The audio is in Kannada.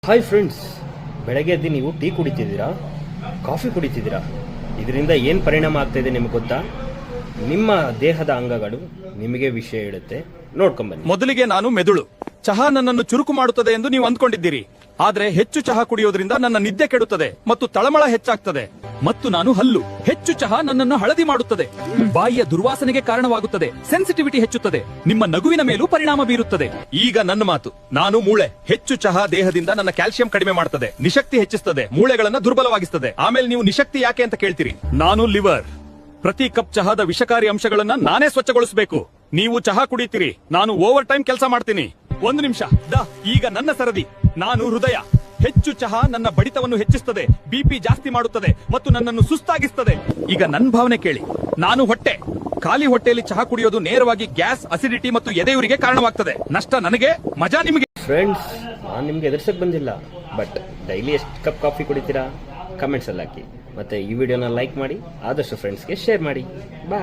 ಹಾಯ್ ಫ್ರೆಂಡ್ಸ್, ಬೆಳಗ್ಗೆ ಎದ್ದು ನೀವು ಟೀ ಕುಡಿತಿದ್ದೀರಾ, ಕಾಫಿ ಕುಡಿತಿದ್ದೀರಾ? ಇದರಿಂದ ಏನು ಪರಿಣಾಮ ಆಗ್ತಾಯಿದೆ ನಿಮಗೆ ಗೊತ್ತಾ? ನಿಮ್ಮ ದೇಹದ ಅಂಗಗಳು ನಿಮಗೆ ವಿಷಯ ಹೇಳುತ್ತೆ, ನೋಡ್ಕೊಂಬನ್ನಿ. ಮೊದಲಿಗೆ ನಾನು ಮೆದುಳು. ಚಹಾ ನನ್ನನ್ನು ಚುರುಕು ಮಾಡುತ್ತದೆ ಎಂದು ನೀವು ಅಂದ್ಕೊಂಡಿದ್ದೀರಿ. ಆದ್ರೆ ಹೆಚ್ಚು ಚಹಾ ಕುಡಿಯೋದ್ರಿಂದ ನನ್ನ ನಿದ್ದೆ ಕೆಡುತ್ತದೆ ಮತ್ತು ತಳಮಳ ಹೆಚ್ಚಾಗ್ತದೆ. ಮತ್ತು ನಾನು ಹಲ್ಲು. ಹೆಚ್ಚು ಚಹಾ ನನ್ನನ್ನು ಹಳದಿ ಮಾಡುತ್ತದೆ, ಬಾಯಿಯ ದುರ್ವಾಸನೆಗೆ ಕಾರಣವಾಗುತ್ತದೆ, ಸೆನ್ಸಿಟಿವಿಟಿ ಹೆಚ್ಚುತ್ತದೆ, ನಿಮ್ಮ ನಗುವಿನ ಮೇಲೂ ಪರಿಣಾಮ ಬೀರುತ್ತದೆ. ಈಗ ನನ್ನ ಮಾತು. ನಾನು ಮೂಳೆ. ಹೆಚ್ಚು ಚಹಾ ದೇಹದಿಂದ ನನ್ನ ಕ್ಯಾಲ್ಸಿಯಂ ಕಡಿಮೆ ಮಾಡುತ್ತದೆ, ನಿಶಕ್ತಿ ಹೆಚ್ಚಿಸುತ್ತದೆ, ಮೂಳೆಗಳನ್ನ ದುರ್ಬಲವಾಗಿಸುತ್ತದೆ. ಆಮೇಲೆ ನೀವು ನಿಶಕ್ತಿ ಯಾಕೆ ಅಂತ ಕೇಳ್ತೀರಿ. ನಾನು ಲಿವರ್. ಪ್ರತಿ ಕಪ್ ಚಹಾದ ವಿಷಕಾರಿ ಅಂಶಗಳನ್ನ ನಾನೇ ಸ್ವಚ್ಛಗೊಳಿಸಬೇಕು. ನೀವು ಚಹಾ ಕುಡಿತೀರಿ, ನಾನು ಓವರ್ ಟೈಮ್ ಕೆಲಸ ಮಾಡ್ತೀನಿ. ಒಂದು ನಿಮಿಷ. ಈಗ ನನ್ನ ಸರದಿ. ನಾನು ಹೃದಯ. ಹೆಚ್ಚು ಚಹಾ ನನ್ನ ಬಡಿತವನ್ನು ಹೆಚ್ಚಿಸುತ್ತದೆ, ಬಿಪಿ ಜಾಸ್ತಿ ಮಾಡುತ್ತದೆ ಮತ್ತು ನನ್ನನ್ನು ಸುಸ್ತಾಗಿಸುತ್ತದೆ. ಈಗ ನನ್ನ ಭಾವನೆ ಕೇಳಿ. ನಾನು ಹೊಟ್ಟೆ. ಖಾಲಿ ಹೊಟ್ಟೆಯಲ್ಲಿ ಚಹಾ ಕುಡಿಯೋದು ನೇರವಾಗಿ ಗ್ಯಾಸ್, ಅಸಿಡಿಟಿ ಮತ್ತು ಎದೆಯುರಿಗೆ ಕಾರಣವಾಗ್ತದೆ. ನಷ್ಟ ನನಗೆ, ಮಜಾ ನಿಮಗೆ. ಫ್ರೆಂಡ್ಸ್, ನಾನು ನಿಮ್ಗೆ ಎದುರಿಸಕ್ ಬಂದಿಲ್ಲ, ಬಟ್ ಡೈಲಿ ಎಷ್ಟು ಕಪ್ ಕಾಫಿ ಕುಡಿತೀರಾ? ಕಮೆಂಟ್ಸ್ ಅಲ್ಲಿ ಹಾಕಿ. ಮತ್ತೆ ಈ ವಿಡಿಯೋನ ಲೈಕ್ ಮಾಡಿ, ಆದಷ್ಟು ಫ್ರೆಂಡ್ಸ್ಗೆ ಶೇರ್ ಮಾಡಿ. ಬಾಯ್.